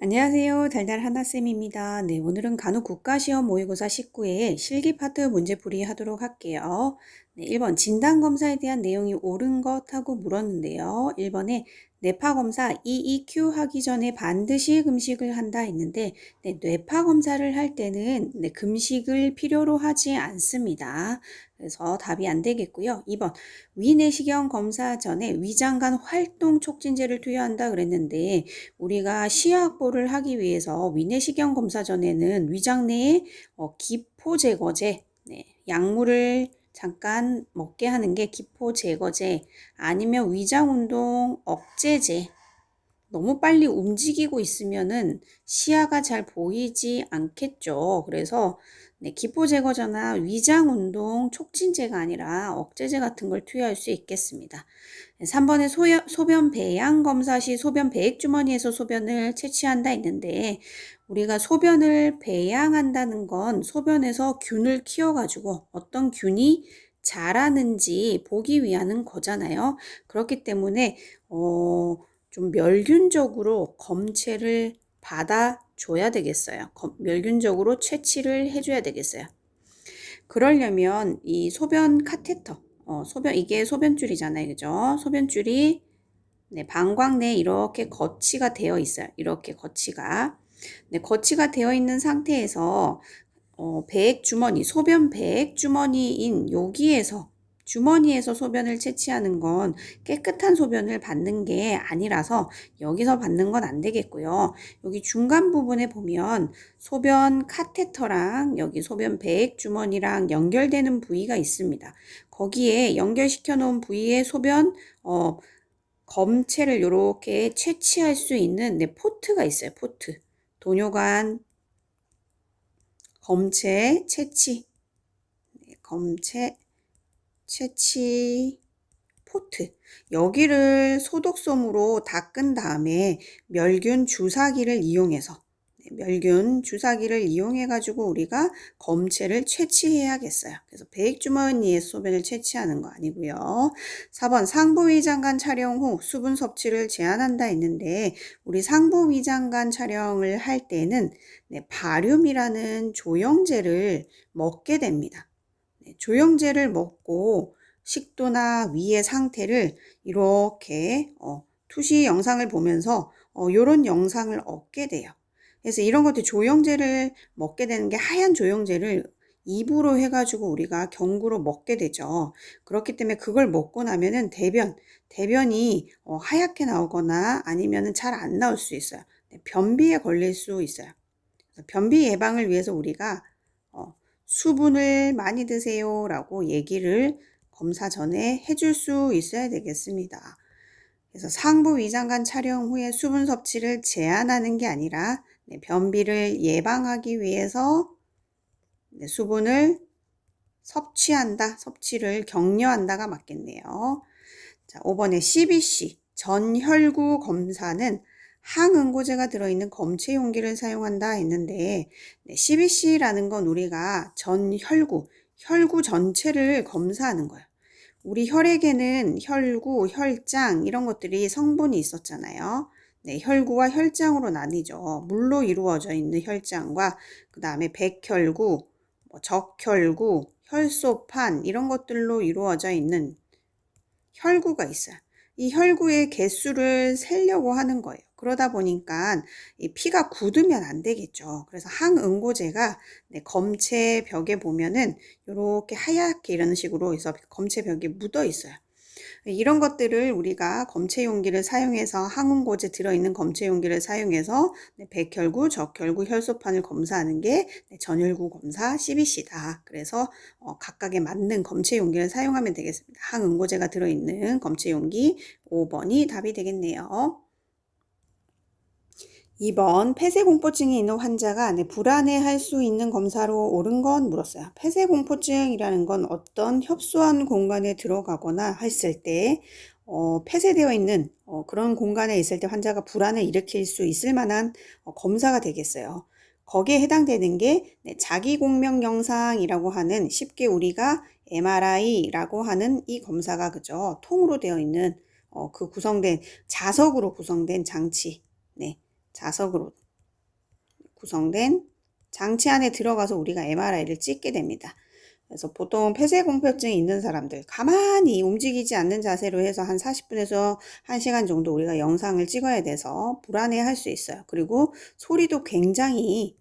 안녕하세요. 달달 하나쌤입니다. 네, 오늘은 간호 국가시험 모의고사 19회 실기 파트 문제풀이 하도록 할게요. 네, 1번 진단검사에 대한 내용이 옳은 것 하고 물었는데요. 1번에 뇌파검사 EEQ 하기 전에 반드시 금식을 한다 했는데 네, 뇌파검사를 할 때는 네, 금식을 필요로 하지 않습니다. 그래서 답이 안 되겠고요. 2번 위내시경 검사 전에 위장관 활동 촉진제를 투여한다 그랬는데 우리가 시야 확보를 하기 위해서 위내시경 검사 전에는 위장 내에 기포 제거제, 약물을 잠깐 먹게 하는 게 기포 제거제, 아니면 위장 운동 억제제. 너무 빨리 움직이고 있으면은 시야가 잘 보이지 않겠죠. 그래서 기포 제거제나 위장 운동 촉진제가 아니라 억제제 같은 걸 투여할 수 있겠습니다. 3번에 소변 배양 검사 시 소변 배액 주머니에서 소변을 채취한다 했는데 우리가 소변을 배양한다는 건 소변에서 균을 키워가지고 어떤 균이 자라는지 보기 위한 거잖아요. 그렇기 때문에 좀 멸균적으로 검체를 받아줘야 되겠어요. 멸균적으로 채취를 해줘야 되겠어요. 그러려면 이 소변 카테터, 이게 소변줄이잖아요. 그죠? 소변줄이 방광 내에 이렇게 거치가 되어 있어요. 이렇게 거치가. 거치가 되어 있는 상태에서 배액 주머니, 소변 배액 주머니인 여기에서 주머니에서 소변을 채취하는 건 깨끗한 소변을 받는 게 아니라서 여기서 받는 건 안 되겠고요. 여기 중간 부분에 보면 소변 카테터랑 여기 소변 배액 주머니랑 연결되는 부위가 있습니다. 거기에 연결시켜 놓은 부위에 소변 검체를 이렇게 채취할 수 있는 포트가 있어요. 포트. 도뇨관 검체 채취. 검체 채취 포트. 여기를 소독솜으로 닦은 다음에 멸균 주사기를 이용해서 멸균 주사기를 이용해 가지고 우리가 검체를 채취해야겠어요. 그래서 배액주머니에 소변을 채취하는 거 아니고요. 4번 상부위장관 촬영 후 수분 섭취를 제한한다 했는데 우리 상부위장관 촬영을 할 때는 바륨이라는 조영제를 먹게 됩니다. 조영제를 먹고 식도나 위의 상태를 이렇게 투시 영상을 보면서 이런 영상을 얻게 돼요. 그래서 이런 것들 조영제를 먹게 되는 게 하얀 조영제를 입으로 해가지고 우리가 경구로 먹게 되죠. 그렇기 때문에 그걸 먹고 나면은 대변이 하얗게 나오거나 아니면은 잘 안 나올 수 있어요. 변비에 걸릴 수 있어요. 변비 예방을 위해서 우리가 수분을 많이 드세요 라고 얘기를 검사 전에 해줄 수 있어야 되겠습니다. 그래서 상부 위장관 촬영 후에 수분 섭취를 제한하는 게 아니라 변비를 예방하기 위해서 수분을 섭취를 격려한다가 맞겠네요. 자, 5번에 CBC 전혈구 검사는 항응고제가 들어있는 검체 용기를 사용한다 했는데 CBC라는 건 우리가 혈구 전체를 검사하는 거예요. 우리 혈액에는 혈구, 혈장 이런 것들이 성분이 있었잖아요. 혈구와 혈장으로 나뉘죠. 물로 이루어져 있는 혈장과 그 다음에 백혈구, 적혈구, 혈소판 이런 것들로 이루어져 있는 혈구가 있어요. 이 혈구의 개수를 세려고 하는 거예요. 그러다 보니까 이 피가 굳으면 안 되겠죠. 그래서 항응고제가 검체 벽에 보면은 이렇게 하얗게 이런 식으로 해서 검체 벽에 묻어 있어요. 이런 것들을 우리가 검체 용기를 사용해서 항응고제 들어있는 검체 용기를 사용해서 백혈구, 적혈구, 혈소판을 검사하는 게 전혈구 검사 CBC다. 그래서 각각에 맞는 검체 용기를 사용하면 되겠습니다. 항응고제가 들어있는 검체 용기 5번이 답이 되겠네요. 2번 폐쇄공포증이 있는 환자가 불안해할 수 있는 검사로 옳은 건 물었어요. 폐쇄공포증이라는 건 어떤 협소한 공간에 들어가거나 했을 때 폐쇄되어 있는 그런 공간에 있을 때 환자가 불안을 일으킬 수 있을 만한 검사가 되겠어요. 거기에 해당되는 게 자기공명 영상이라고 하는 쉽게 우리가 MRI라고 하는 이 검사가 그죠. 통으로 되어 있는 그 구성된 자석으로 구성된 장치. 자석으로 구성된 장치 안에 들어가서 우리가 MRI를 찍게 됩니다. 그래서 보통 폐쇄공포증이 있는 사람들 가만히 움직이지 않는 자세로 해서 한 40분에서 1시간 정도 우리가 영상을 찍어야 돼서 불안해할 수 있어요. 그리고 소리도 굉장히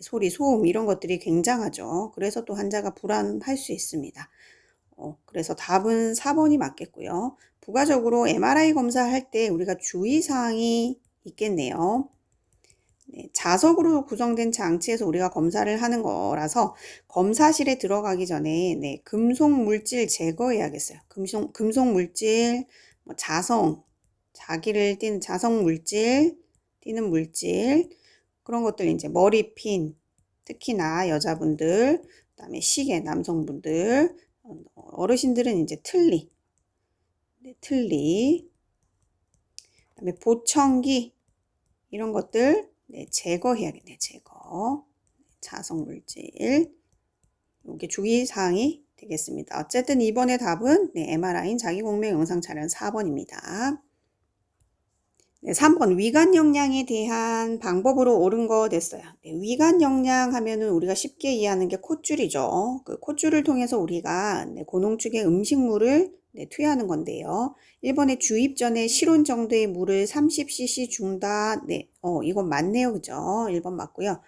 소리, 소음 이런 것들이 굉장하죠. 그래서 또 환자가 불안할 수 있습니다. 그래서 답은 4번이 맞겠고요. 부가적으로 MRI 검사할 때 우리가 주의사항이 있겠네요. 자석으로 구성된 장치에서 우리가 검사를 하는 거라서 검사실에 들어가기 전에 금속 물질 제거해야겠어요. 금속 물질, 자성, 자기를 띠는 자성 물질, 띠는 물질, 그런 것들 이제 머리핀, 특히나 여자분들, 그다음에 시계, 남성분들, 어르신들은 이제 틀니, 틀니, 그다음에 보청기 이런 것들 제거해야겠네요. 제거. 자성물질. 이게 주의사항이 되겠습니다. 어쨌든 이번에 답은 MRI인 자기공명 영상 촬영 4번입니다. 3번 위관 영양에 대한 방법으로 옳은 거 됐어요. 위관 영양 하면은 우리가 쉽게 이해하는 게 콧줄이죠. 그 콧줄을 통해서 우리가 고농축의 음식물을 투여하는 건데요. 1번에 주입 전에 실온 정도의 물을 30cc 준다. 이건 맞네요. 그죠? 1번 맞고요.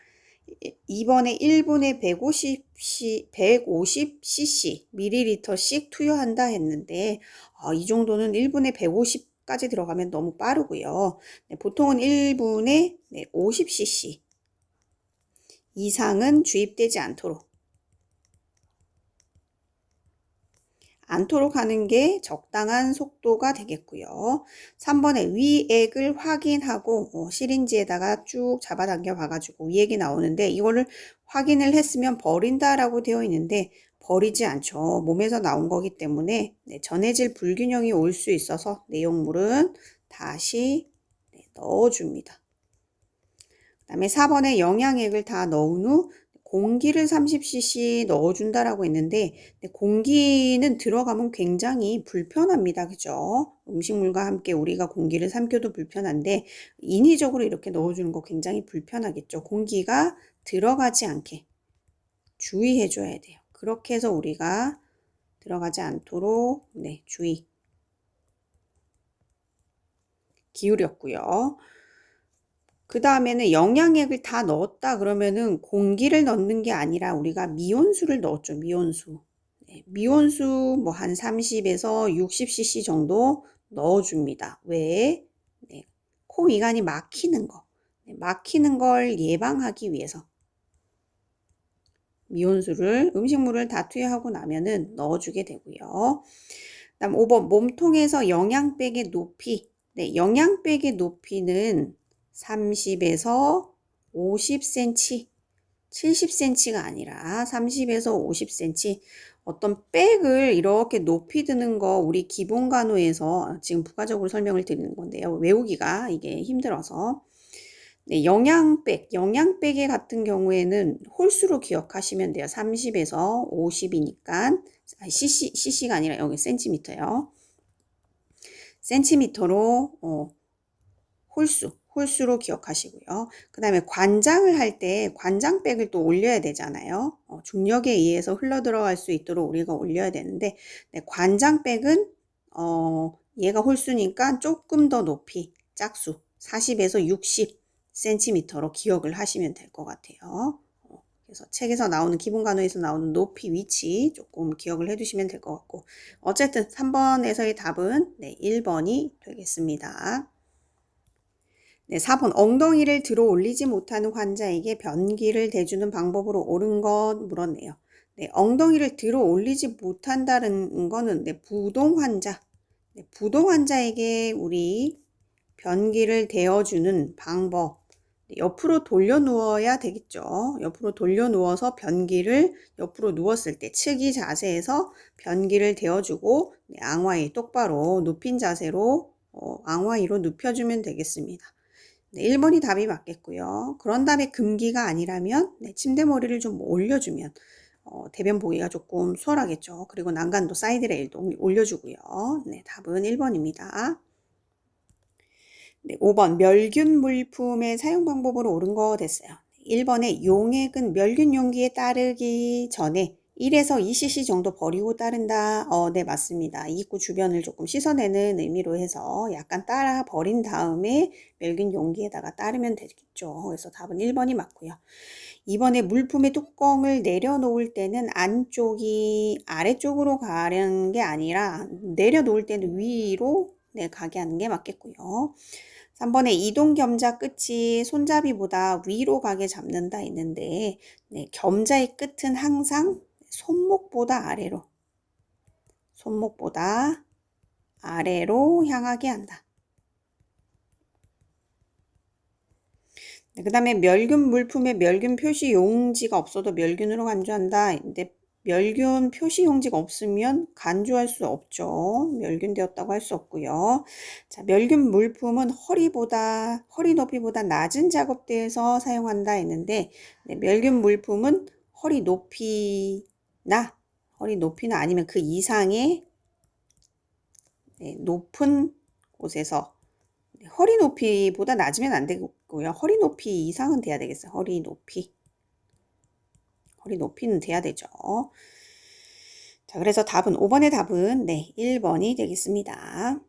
2번에 1분에 150cc ml씩 투여한다 했는데 이 정도는 1분에 150까지 들어가면 너무 빠르고요. 보통은 1분에 50cc 이상은 주입되지 않도록 하는 게 적당한 속도가 되겠고요. 3번에 위액을 확인하고 시린지에다가 쭉 잡아당겨 봐가지고 위액이 나오는데 이거를 확인을 했으면 버린다라고 되어 있는데 버리지 않죠. 몸에서 나온 거기 때문에 전해질 불균형이 올 수 있어서 내용물은 다시 넣어줍니다. 그 다음에 4번에 영양액을 다 넣은 후 공기를 30cc 넣어준다라고 했는데 공기는 들어가면 굉장히 불편합니다. 그죠? 음식물과 함께 우리가 공기를 삼켜도 불편한데 인위적으로 이렇게 넣어주는 거 굉장히 불편하겠죠. 공기가 들어가지 않게 주의해 줘야 돼요. 그렇게 해서 우리가 들어가지 않도록 주의 기울였고요. 그 다음에는 영양액을 다 넣었다 그러면은 공기를 넣는 게 아니라 우리가 미온수를 넣었죠. 미온수. 미온수 뭐 한 30에서 60cc 정도 넣어줍니다. 왜? 코 위관이 막히는 거. 막히는 걸 예방하기 위해서. 미온수를 음식물을 다 투여하고 나면은 넣어주게 되고요. 그다음 5번 몸통에서 영양백의 높이. 영양백의 높이는 30에서 50cm, 70cm가 아니라 30에서 50cm 어떤 백을 이렇게 높이 드는 거 우리 기본 간호에서 지금 부가적으로 설명을 드리는 건데요. 외우기가 이게 힘들어서 영양백의 같은 경우에는 홀수로 기억하시면 돼요. 30에서 50이니까 cc가 아니라 여기 센티미터요. 센티미터로 홀수로 기억하시고요. 그 다음에 관장을 할 때 관장백을 또 올려야 되잖아요. 중력에 의해서 흘러 들어갈 수 있도록 우리가 올려야 되는데 관장백은 얘가 홀수니까 조금 더 높이 짝수 40에서 60cm로 기억을 하시면 될 것 같아요. 그래서 책에서 나오는 기본 간호에서 나오는 높이 위치 조금 기억을 해두시면 될 것 같고 어쨌든 3번에서의 답은 1번이 되겠습니다. 4번 엉덩이를 들어 올리지 못하는 환자에게 변기를 대주는 방법으로 옳은 것 물었네요. 엉덩이를 들어 올리지 못한다는 거는 부동 환자, 부동 환자에게 우리 변기를 대어주는 방법 옆으로 돌려 누워야 되겠죠. 옆으로 돌려 누워서 변기를 옆으로 누웠을 때 측이 자세에서 변기를 대어주고 앙와이 똑바로 눕힌 자세로 앙와이로 눕혀주면 되겠습니다. 1번이 답이 맞겠고요. 그런 다음에 금기가 아니라면 침대 머리를 좀 올려주면 대변 보기가 조금 수월하겠죠. 그리고 난간도 사이드 레일도 올려주고요. 답은 1번입니다. 5번 멸균 물품의 사용 방법으로 옳은 거 됐어요. 1번에 용액은 멸균 용기에 따르기 전에 1에서 2cc 정도 버리고 따른다. 네, 맞습니다. 입구 주변을 조금 씻어내는 의미로 해서 약간 따라 버린 다음에 멸균 용기에다가 따르면 되겠죠. 그래서 답은 1번이 맞고요. 2번에 물품의 뚜껑을 내려놓을 때는 안쪽이 아래쪽으로 가는 게 아니라 내려놓을 때는 위로 가게 하는 게 맞겠고요. 3번에 이동 겸자 끝이 손잡이보다 위로 가게 잡는다 했는데 겸자의 끝은 항상 손목보다 아래로 향하게 한다. 그 다음에 멸균 물품에 멸균 표시 용지가 없어도 멸균으로 간주한다. 근데 멸균 표시 용지가 없으면 간주할 수 없죠. 멸균되었다고 할 수 없고요. 자, 멸균 물품은 허리 높이보다 낮은 작업대에서 사용한다 했는데 멸균 물품은 허리 높이나 아니면 그 이상의 높은 곳에서 허리 높이보다 낮으면 안 되고요. 허리 높이 이상은 돼야 되겠어요. 허리 높이는 돼야 되죠. 자, 그래서 5번의 답은 1번이 되겠습니다.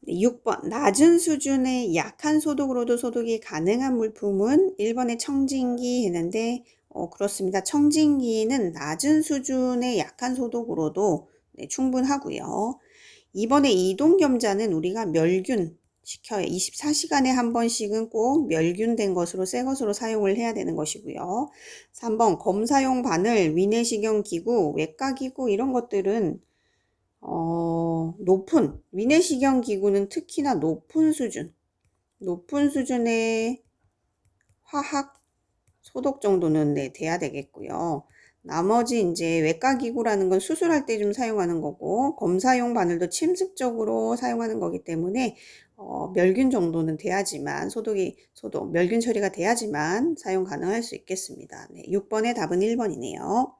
6번 낮은 수준의 약한 소독으로도 소독이 가능한 물품은 1번의 청진기 했는데 그렇습니다. 청진기는 낮은 수준의 약한 소독으로도 충분하고요. 2번의 이동 겸자는 우리가 멸균 시켜요. 24시간에 한 번씩은 꼭 멸균된 것으로 새 것으로 사용을 해야 되는 것이고요. 3번 검사용 바늘, 위내시경 기구, 외과 기구 이런 것들은 위내시경 기구는 특히나 높은 수준의 화학 소독 정도는 돼야 되겠고요. 나머지 이제 외과 기구라는 건 수술할 때 좀 사용하는 거고 검사용 바늘도 침습적으로 사용하는 거기 때문에 멸균 정도는 돼야지만 멸균 처리가 돼야지만 사용 가능할 수 있겠습니다. 6번의 답은 1번이네요.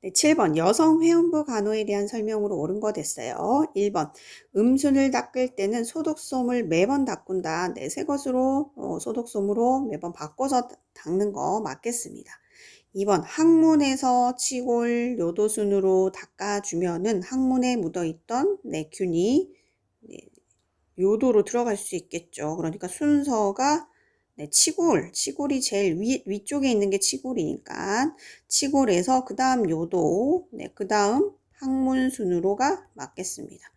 7번 여성 회원부 간호에 대한 설명으로 옳은 거 됐어요. 1번 음순을 닦을 때는 소독솜을 매번 닦는다. 새 것으로 소독솜으로 매번 바꿔서 닦는 거 맞겠습니다. 2번 항문에서 치골 요도순으로 닦아주면은 항문에 묻어있던 균이 요도로 들어갈 수 있겠죠. 그러니까 순서가 치골이 제일 위쪽에 있는 게 치골이니까 치골에서 그 다음 요도, 그 다음 항문순으로가 맞겠습니다.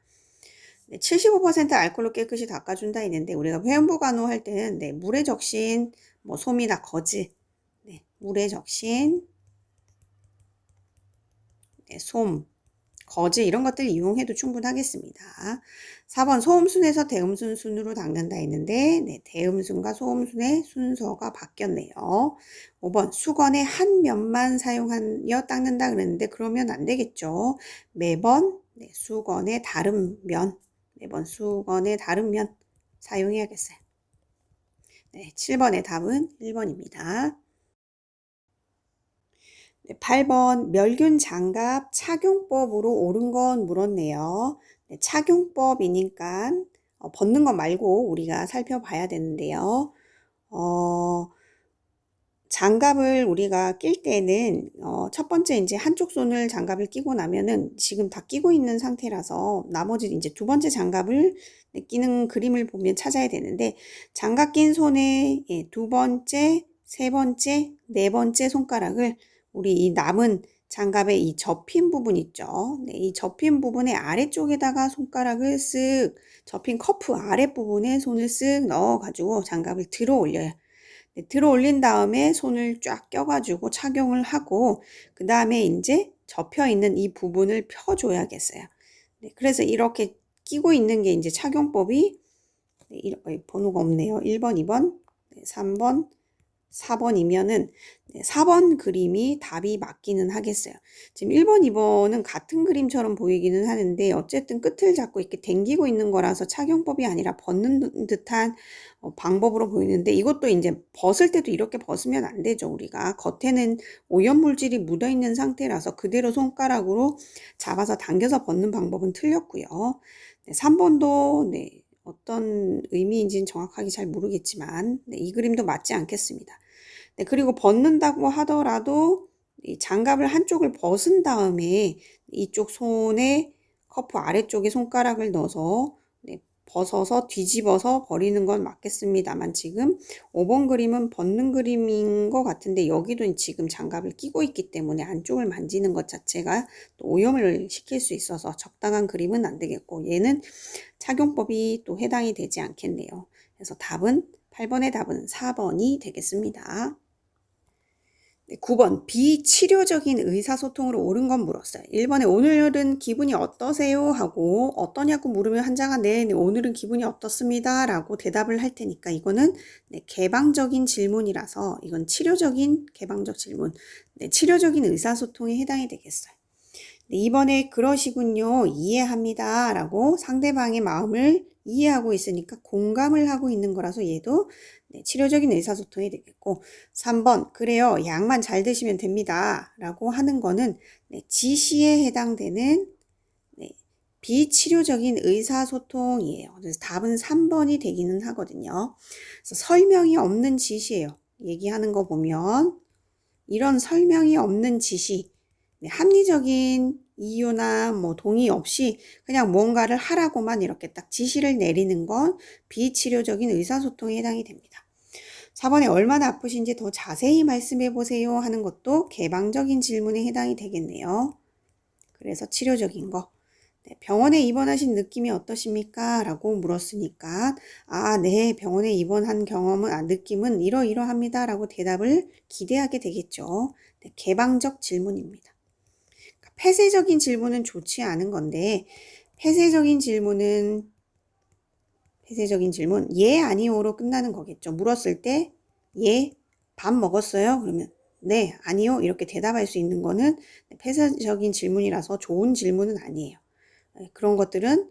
75% 알코올로 깨끗이 닦아준다 했는데 우리가 회원부 간호할 때는 물에 적신 솜이나 거즈, 물에 적신 솜, 거즈 이런 것들 이용해도 충분하겠습니다. 4번 소음순에서 대음순 순으로 닦는다 했는데 대음순과 소음순의 순서가 바뀌었네요. 5번 수건의 한 면만 사용하여 닦는다 그랬는데 그러면 안 되겠죠. 매번 수건의 다른 면 사용해야겠어요. 7번의 답은 1번입니다. 8번 멸균 장갑 착용법으로 옳은 건 물었네요. 착용법이니까 벗는 것 말고 우리가 살펴봐야 되는데요. 장갑을 우리가 낄 때는 첫 번째 이제 한쪽 손을 장갑을 끼고 나면은 지금 다 끼고 있는 상태라서 나머지 이제 두 번째 장갑을 끼는 그림을 보면 찾아야 되는데 장갑 낀 손에 두 번째, 세 번째, 네 번째 손가락을 우리 이 남은 장갑의 이 접힌 부분 있죠. 이 접힌 부분의 아래쪽에다가 손가락을 쓱 접힌 커프 아랫부분에 손을 쓱 넣어가지고 장갑을 들어 올려요. 들어 올린 다음에 손을 쫙 껴가지고 착용을 하고 그 다음에 이제 접혀 있는 이 부분을 펴줘야겠어요. 그래서 이렇게 끼고 있는 게 이제 착용법이 번호가 없네요. 1번, 2번, 3번, 4번이면은 4번 그림이 답이 맞기는 하겠어요. 지금 1번, 2번은 같은 그림처럼 보이기는 하는데 어쨌든 끝을 잡고 이렇게 당기고 있는 거라서 착용법이 아니라 벗는 듯한 방법으로 보이는데 이것도 이제 벗을 때도 이렇게 벗으면 안 되죠. 우리가 겉에는 오염물질이 묻어 있는 상태라서 그대로 손가락으로 잡아서 당겨서 벗는 방법은 틀렸고요. 3번도 어떤 의미인지는 정확하게 잘 모르겠지만 네, 이 그림도 맞지 않겠습니다. 네, 그리고 벗는다고 하더라도 이 장갑을 한쪽을 벗은 다음에 이쪽 손에 커프 아래쪽에 손가락을 넣어서 네, 벗어서 뒤집어서 버리는 건 맞겠습니다만 지금 5번 그림은 벗는 그림인 것 같은데 여기도 지금 장갑을 끼고 있기 때문에 안쪽을 만지는 것 자체가 또 오염을 시킬 수 있어서 적당한 그림은 안 되겠고 얘는 착용법이 또 해당이 되지 않겠네요. 그래서 답은 8번의 답은 4번이 되겠습니다. 9번 비치료적인 의사소통으로 옳은 건 물었어요. 1번에 오늘은 기분이 어떠세요? 하고 어떠냐고 물으면 환자가 네, 오늘은 기분이 어떻습니다. 라고 대답을 할 테니까 이거는 네, 개방적인 질문이라서 이건 치료적인 개방적 질문, 네, 치료적인 의사소통에 해당이 되겠어요. 네, 2번에 그러시군요. 이해합니다. 라고 상대방의 마음을 이해하고 있으니까 공감을 하고 있는 거라서 얘도 네, 치료적인 의사소통이 되겠고 3번 그래요. 약만 잘 드시면 됩니다. 라고 하는 거는 네, 지시에 해당되는 네, 비치료적인 의사소통이에요. 그래서 답은 3번이 되기는 하거든요. 그래서 설명이 없는 지시예요. 얘기하는 거 보면 이런 설명이 없는 지시 네, 합리적인 이유나 뭐 동의 없이 그냥 뭔가를 하라고만 이렇게 딱 지시를 내리는 건 비치료적인 의사소통에 해당이 됩니다. 4번에 얼마나 아프신지 더 자세히 말씀해 보세요 하는 것도 개방적인 질문에 해당이 되겠네요. 그래서 치료적인 거. 네, 병원에 입원하신 느낌이 어떠십니까? 라고 물었으니까 네, 병원에 입원한 경험은 느낌은 이러이러합니다. 라고 대답을 기대하게 되겠죠. 네, 개방적 질문입니다. 폐쇄적인 질문은 좋지 않은 건데 폐쇄적인 질문 예 아니오로 끝나는 거겠죠. 물었을 때 예, 밥 먹었어요? 그러면 네, 아니요 이렇게 대답할 수 있는 거는 폐쇄적인 질문이라서 좋은 질문은 아니에요. 그런 것들은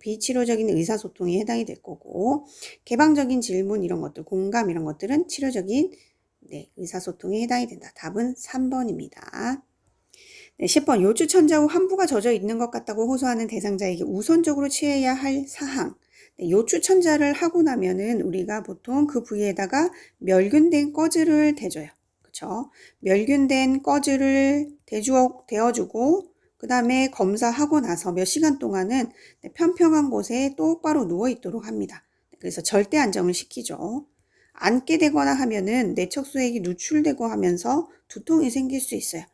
비치료적인 의사소통에 해당이 될 거고 개방적인 질문 이런 것들 공감 이런 것들은 치료적인 의사소통에 해당이 된다. 답은 3번입니다. 네, 10번 요추천자 후 환부가 젖어 있는 것 같다고 호소하는 대상자에게 우선적으로 취해야 할 사항. 네, 요추천자를 하고 나면은 우리가 보통 그 부위에다가 멸균된 꺼즈를 대줘요. 그쵸? 멸균된 꺼즈를 대어주고 그 다음에 검사하고 나서 몇 시간 동안은 평평한 곳에 똑바로 누워 있도록 합니다. 그래서 절대 안정을 시키죠. 앉게 되거나 하면은 내척수액이 누출되고 하면서 두통이 생길 수 있어요.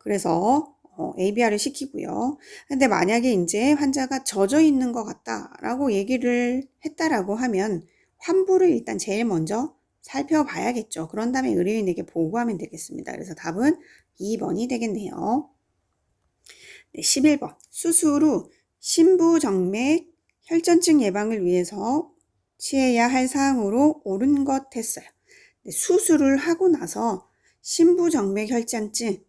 그래서 ABR을 시키고요. 근데 만약에 이제 환자가 젖어 있는 것 같다라고 얘기를 했다라고 하면 환부를 일단 제일 먼저 살펴봐야겠죠. 그런 다음에 의료인에게 보고하면 되겠습니다. 그래서 답은 2번이 되겠네요. 네, 11번 수술 후 심부정맥 혈전증 예방을 위해서 취해야 할 사항으로 옳은 것 했어요. 네, 수술을 하고 나서 심부정맥 혈전증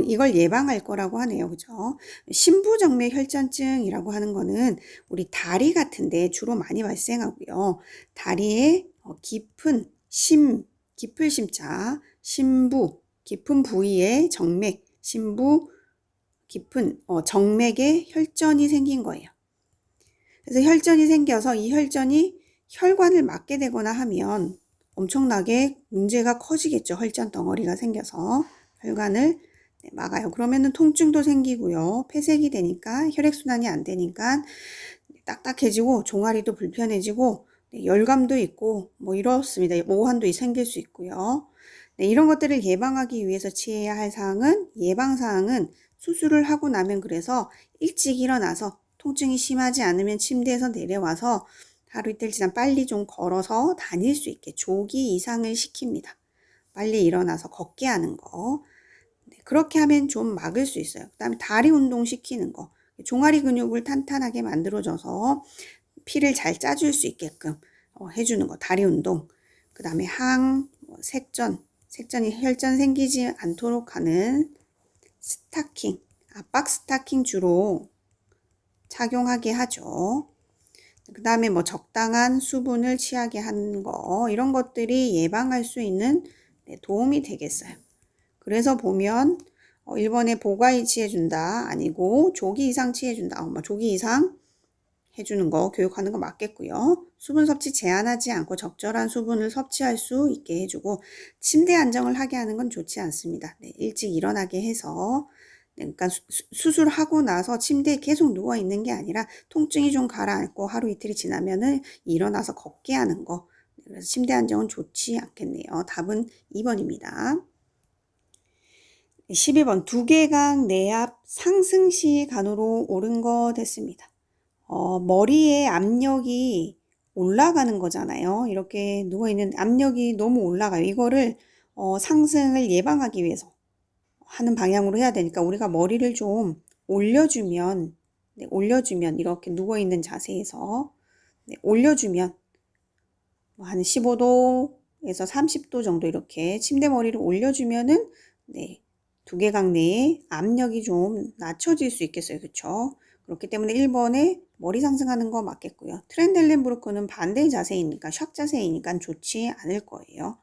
이걸 예방할 거라고 하네요. 그죠? 심부정맥 혈전증이라고 하는 거는 우리 다리 같은데 주로 많이 발생하고요. 다리에 깊은 깊을 심자, 심부, 깊은 부위에 정맥, 심부, 깊은 정맥에 혈전이 생긴 거예요. 그래서 혈전이 생겨서 이 혈전이 혈관을 막게 되거나 하면 엄청나게 문제가 커지겠죠. 혈전 덩어리가 생겨서 혈관을 막아요. 그러면은 통증도 생기고요. 폐색이 되니까 혈액순환이 안 되니까 딱딱해지고 종아리도 불편해지고 열감도 있고 뭐 이렇습니다. 오한도 생길 수 있고요. 이런 것들을 예방하기 위해서 취해야 할 사항은 예방사항은 수술을 하고 나면 그래서 일찍 일어나서 통증이 심하지 않으면 침대에서 내려와서 하루 이틀 지나 빨리 좀 걸어서 다닐 수 있게 조기 이상을 시킵니다. 빨리 일어나서 걷게 하는 거. 그렇게 하면 좀 막을 수 있어요. 그 다음에 다리 운동 시키는 거. 종아리 근육을 탄탄하게 만들어줘서 피를 잘 짜줄 수 있게끔 해주는 거. 다리 운동. 그 다음에 색전이 혈전 생기지 않도록 하는 스타킹. 압박 스타킹 주로 착용하게 하죠. 그 다음에 뭐 적당한 수분을 취하게 하는 거. 이런 것들이 예방할 수 있는 도움이 되겠어요. 그래서 보면 1번에 보가이 취해준다 아니고 조기 이상 취해준다. 조기 이상 해주는 거, 교육하는 거 맞겠고요. 수분 섭취 제한하지 않고 적절한 수분을 섭취할 수 있게 해주고 침대 안정을 하게 하는 건 좋지 않습니다. 네, 일찍 일어나게 해서 그러니까 수술하고 나서 침대에 계속 누워 있는 게 아니라 통증이 좀 가라앉고 하루 이틀이 지나면은 일어나서 걷게 하는 거. 그래서 침대 안정은 좋지 않겠네요. 답은 2번입니다. 12번 두개강 내압 상승 시 간으로 옳은 거 됐습니다. 머리에 압력이 올라가는 거잖아요. 이렇게 누워있는 압력이 너무 올라가요. 이거를 상승을 예방하기 위해서 하는 방향으로 해야 되니까 우리가 머리를 좀 올려주면 이렇게 누워있는 자세에서 올려주면 한 15도에서 30도 정도 이렇게 침대 머리를 올려주면은 두개강 내에 압력이 좀 낮춰질 수 있겠어요. 그쵸? 그렇기 때문에 1번에 머리 상승하는 거 맞겠고요. 트렌델렌부르크는 반대의 자세이니까 샥 자세이니까 좋지 않을 거예요.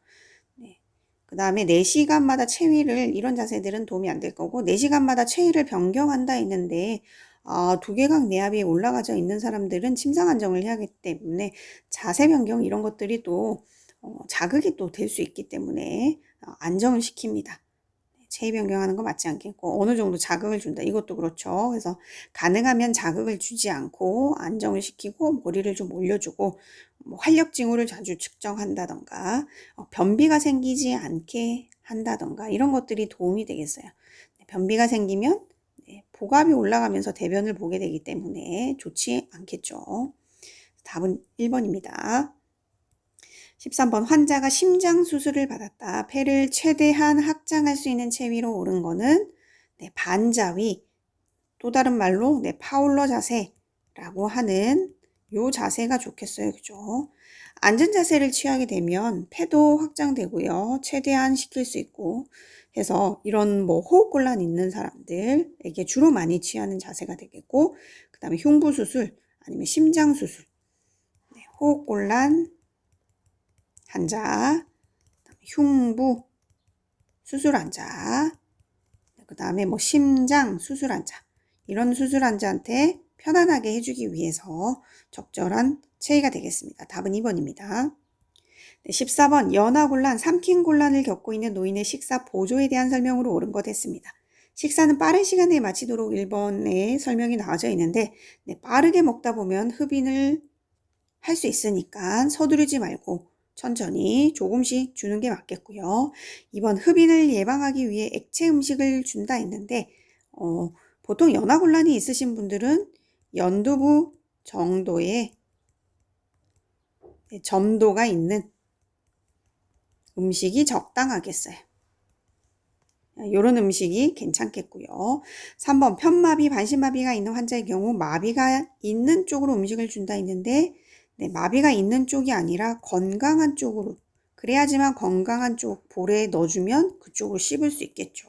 그 다음에 4시간마다 체위를 이런 자세들은 도움이 안 될 거고 4시간마다 체위를 변경한다 했는데 두개강 내압이 올라가져 있는 사람들은 침상 안정을 해야 하기 때문에 자세 변경 이런 것들이 또 자극이 또 될 수 있기 때문에 안정을 시킵니다. 체위 변경하는 거 맞지 않겠고 어느 정도 자극을 준다. 이것도 그렇죠. 그래서 가능하면 자극을 주지 않고 안정을 시키고 머리를 좀 올려주고 활력 징후를 자주 측정한다던가 변비가 생기지 않게 한다던가 이런 것들이 도움이 되겠어요. 변비가 생기면 복압이 올라가면서 대변을 보게 되기 때문에 좋지 않겠죠. 답은 1번입니다. 13번 환자가 심장 수술을 받았다. 폐를 최대한 확장할 수 있는 체위로 옳은 거는 반자위, 또 다른 말로 파울러 자세라고 하는 요 자세가 좋겠어요. 그죠? 앉은 자세를 취하게 되면 폐도 확장되고요. 최대한 시킬 수 있고 해서 이런 호흡곤란 있는 사람들에게 주로 많이 취하는 자세가 되겠고 그 다음에 흉부 수술 아니면 심장 수술, 호흡곤란 환자, 흉부 수술 환자, 그 다음에 심장 수술 환자 이런 수술 환자한테 편안하게 해주기 위해서 적절한 체위가 되겠습니다. 답은 2번입니다. 14번 연하곤란, 삼킨곤란을 겪고 있는 노인의 식사 보조에 대한 설명으로 옳은 것 했습니다. 식사는 빠른 시간에 마치도록 1번에 설명이 나와져 있는데 빠르게 먹다 보면 흡인을 할 수 있으니까 서두르지 말고 천천히 조금씩 주는 게 맞겠고요. 2번 흡인을 예방하기 위해 액체 음식을 준다 했는데 보통 연하곤란이 있으신 분들은 연두부 정도의 점도가 있는 음식이 적당하겠어요. 이런 음식이 괜찮겠고요. 3번 편마비, 반신마비가 있는 환자의 경우 마비가 있는 쪽으로 음식을 준다 했는데 마비가 있는 쪽이 아니라 건강한 쪽으로 그래야지만 건강한 쪽 볼에 넣어주면 그쪽으로 씹을 수 있겠죠.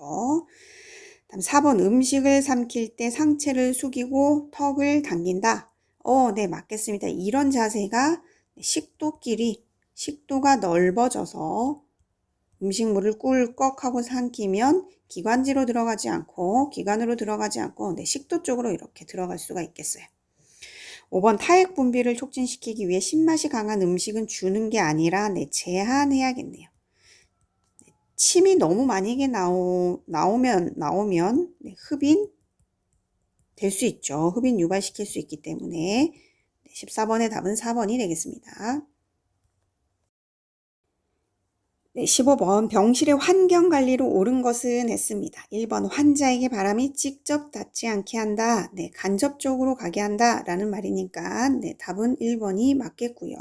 다음 4번 음식을 삼킬 때 상체를 숙이고 턱을 당긴다. 네 맞겠습니다. 이런 자세가 식도가 넓어져서 음식물을 꿀꺽하고 삼키면 기관지로 들어가지 않고 기관으로 들어가지 않고 식도 쪽으로 이렇게 들어갈 수가 있겠어요. 5번 타액 분비를 촉진시키기 위해 신맛이 강한 음식은 주는 게 아니라 제한해야겠네요. 침이 너무 만약에 나오면 흡인 될 수 있죠. 흡인 유발시킬 수 있기 때문에 14번의 답은 4번이 되겠습니다. 15번 병실의 환경관리로 옳은 것은 했습니다. 1번 환자에게 바람이 직접 닿지 않게 한다. 간접적으로 가게 한다 라는 말이니까 답은 1번이 맞겠고요.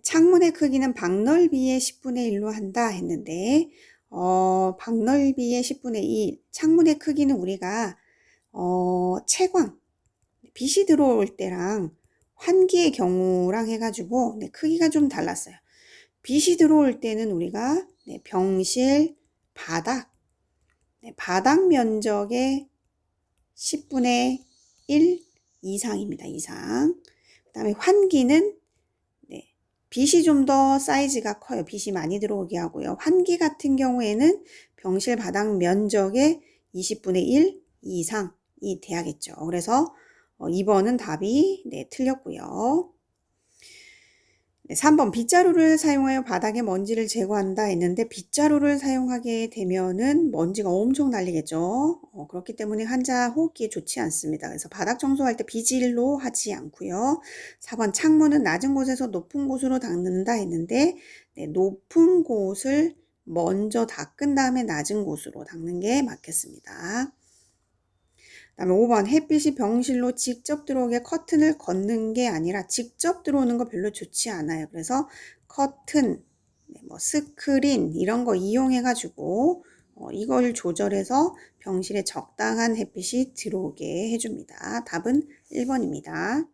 창문의 크기는 방넓이의 10분의 1로 한다 했는데 방넓이의 10분의 1 창문의 크기는 우리가 채광 빛이 들어올 때랑 환기의 경우랑 해가지고 크기가 좀 달랐어요. 빛이 들어올 때는 우리가 병실 바닥 면적의 10분의 1 이상입니다. 이상. 그 다음에 환기는 빛이 좀 더 사이즈가 커요. 빛이 많이 들어오게 하고요. 환기 같은 경우에는 병실 바닥 면적의 20분의 1 이상이 돼야겠죠. 그래서 2번은 답이 네, 틀렸고요. 네, 3번 빗자루를 사용하여 바닥에 먼지를 제거한다 했는데 빗자루를 사용하게 되면은 먼지가 엄청 날리겠죠. 그렇기 때문에 환자 호흡기에 좋지 않습니다. 그래서 바닥 청소할 때 비질로 하지 않고요. 4번 창문은 낮은 곳에서 높은 곳으로 닦는다 했는데 네, 높은 곳을 먼저 닦은 다음에 낮은 곳으로 닦는 게 맞겠습니다. 그다음에 5번 햇빛이 병실로 직접 들어오게 커튼을 걷는 게 아니라 직접 들어오는 거 별로 좋지 않아요. 그래서 커튼, 뭐 스크린 이런 거 이용해 가지고 이걸 조절해서 병실에 적당한 햇빛이 들어오게 해줍니다. 답은 1번입니다.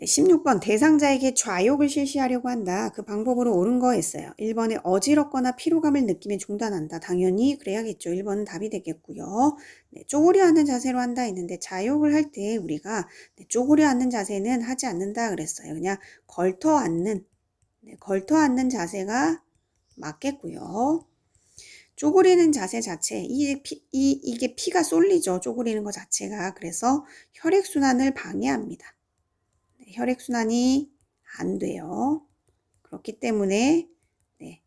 16번 대상자에게 좌욕을 실시하려고 한다. 그 방법으로 옳은 거였어요. 1번에 어지럽거나 피로감을 느끼면 중단한다. 당연히 그래야겠죠. 1번은 답이 되겠고요. 네, 쪼그려 앉는 자세로 한다 했는데 좌욕을 할 때 우리가 쪼그려 앉는 자세는 하지 않는다 그랬어요. 그냥 걸터 앉는 걸터 앉는 자세가 맞겠고요. 쪼그리는 자세 자체, 이게 피가 쏠리죠. 쪼그리는 것 자체가. 그래서 혈액순환을 방해합니다. 혈액순환이 안 돼요. 그렇기 때문에 네,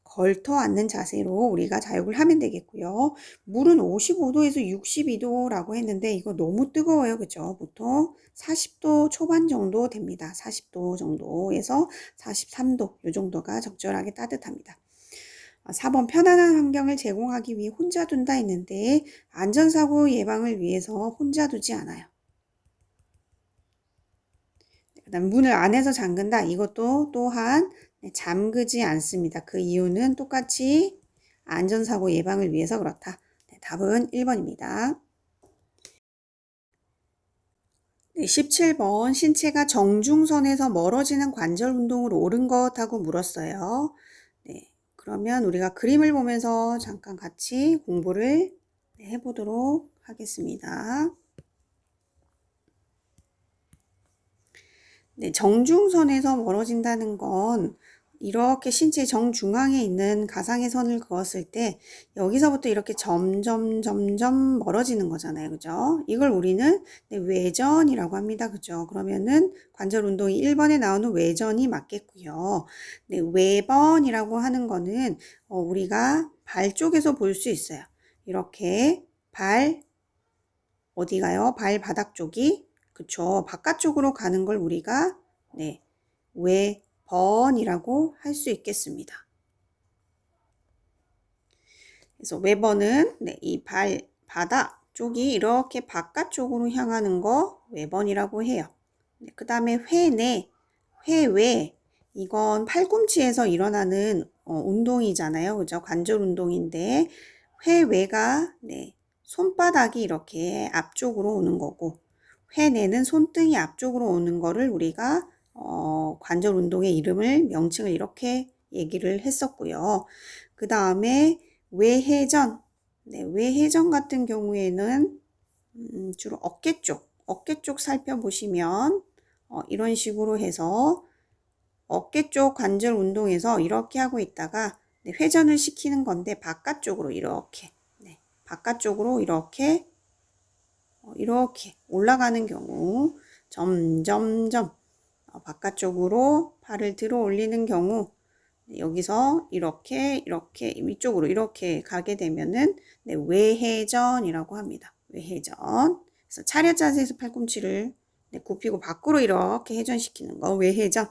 걸터 앉는 자세로 우리가 자욕을 하면 되겠고요. 물은 55도에서 62도라고 했는데 이거 너무 뜨거워요. 그죠? 보통 40도 초반 정도 됩니다. 40도 정도에서 43도 이 정도가 적절하게 따뜻합니다. 4번 편안한 환경을 제공하기 위해 혼자 둔다 했는데 안전사고 예방을 위해서 혼자 두지 않아요. 그다음 문을 안에서 잠근다. 이것도 또한 잠그지 않습니다. 그 이유는 똑같이 안전사고 예방을 위해서 그렇다. 네, 답은 1번입니다. 네, 17번 신체가 정중선에서 멀어지는 관절 운동을 옳은 것하고 물었어요. 네, 그러면 우리가 그림을 보면서 잠깐 같이 공부를 해보도록 하겠습니다. 네, 정중선에서 멀어진다는 건 이렇게 신체 정중앙에 있는 가상의 선을 그었을 때 여기서부터 이렇게 점점 멀어지는 거잖아요. 그죠? 이걸 우리는 외전이라고 합니다. 그죠? 그러면은 관절 운동이 1번에 나오는 외전이 맞겠고요. 네, 외번이라고 하는 거는 우리가 발 쪽에서 볼 수 있어요. 이렇게 발 어디 가요? 발바닥 쪽이 그쵸. 바깥쪽으로 가는 걸 우리가 외번이라고 할 수 있겠습니다. 그래서 외번은 이 발바닥 쪽이 이렇게 바깥쪽으로 향하는 거 외번이라고 해요. 그 다음에 회내, 회외 이건 팔꿈치에서 일어나는 운동이잖아요. 그죠? 관절 운동인데 회외가 손바닥이 이렇게 앞쪽으로 오는 거고 회내는 손등이 앞쪽으로 오는 거를 우리가 관절 운동의 이름을 명칭을 이렇게 얘기를 했었고요. 그 다음에 외회전, 외회전 같은 경우에는 주로 어깨 쪽 살펴보시면 이런 식으로 해서 어깨 쪽 관절 운동에서 이렇게 하고 있다가 회전을 시키는 건데 바깥쪽으로 이렇게 바깥쪽으로 이렇게 올라가는 경우 점점점 바깥쪽으로 팔을 들어 올리는 경우 여기서 이렇게 위쪽으로 이렇게 가게 되면은 외회전이라고 합니다. 외회전. 그래서 차렷 자세에서 팔꿈치를 굽히고 밖으로 이렇게 회전시키는 거 외회전.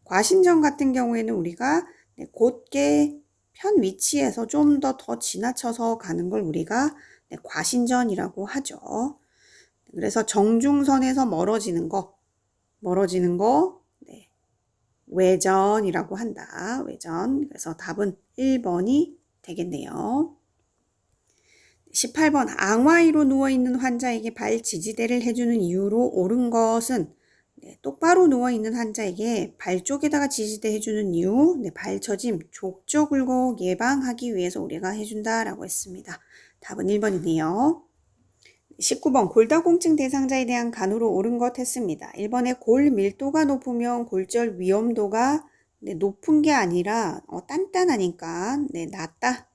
과신전 같은 경우에는 우리가 곧게 편 위치에서 좀 더 지나쳐서 가는 걸 우리가 과신전이라고 하죠. 그래서 정중선에서 멀어지는 거 외전이라고 한다. 외전. 그래서 답은 1번이 되겠네요. 18번 앙와이로 누워있는 환자에게 발 지지대를 해주는 이유로 옳은 것은 똑바로 누워있는 환자에게 발 쪽에다가 지지대 해주는 이유, 발처짐, 족저굴곡 예방하기 위해서 우리가 해준다라고 했습니다. 답은 1번이네요. 19번 골다공증 대상자에 대한 간호로 옳은 것 했습니다. 1번에 골 밀도가 높으면 골절 위험도가 높은 게 아니라 단단하니까 낮다.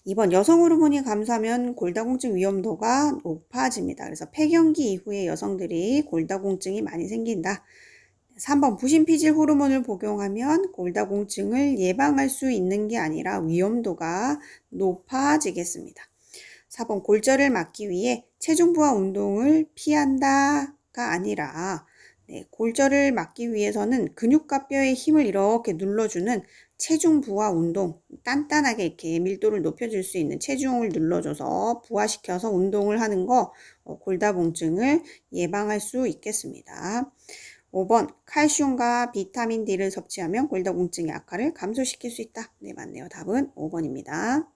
2번 여성 호르몬이 감소하면 골다공증 위험도가 높아집니다. 그래서 폐경기 이후에 여성들이 골다공증이 많이 생긴다. 3번 부신피질 호르몬을 복용하면 골다공증을 예방할 수 있는 게 아니라 위험도가 높아지겠습니다. 4번 골절을 막기 위해 체중 부하 운동을 피한다가 아니라 골절을 막기 위해서는 근육과 뼈의 힘을 이렇게 눌러주는 체중 부하 운동, 단단하게 이렇게 밀도를 높여줄 수 있는 체중을 눌러줘서 부하시켜서 운동을 하는 거 골다공증을 예방할 수 있겠습니다. 5번 칼슘과 비타민 D를 섭취하면 골다공증의 악화를 감소시킬 수 있다. 네, 맞네요. 답은 5번입니다.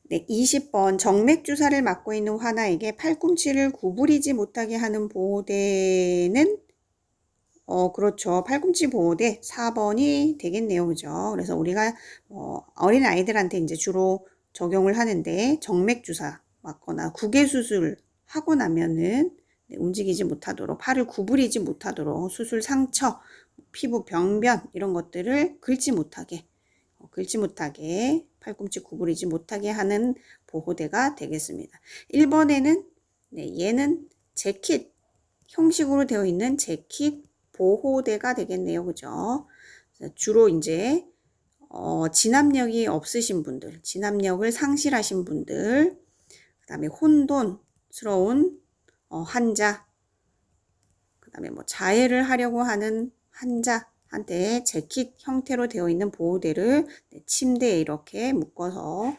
네, 20번 정맥주사를 맞고 있는 환아에게 팔꿈치를 구부리지 못하게 하는 보호대는 그렇죠. 팔꿈치 보호대 4번이 되겠네요. 그죠? 그래서 우리가 어린 아이들한테 이제 주로 적용을 하는데 정맥주사 맞거나 구개수술 하고 나면은 움직이지 못하도록 팔을 구부리지 못하도록 수술 상처, 피부 병변 이런 것들을 긁지 못하게 팔꿈치 구부리지 못하게 하는 보호대가 되겠습니다. 1번에는 얘는 재킷 형식으로 되어 있는 재킷 보호대가 되겠네요. 그죠? 주로 이제 진압력이 없으신 분들, 진압력을 상실하신 분들, 그 다음에 혼돈스러운 환자, 그 다음에 뭐 자해를 하려고 하는 환자한테 재킷 형태로 되어 있는 보호대를 침대에 이렇게 묶어서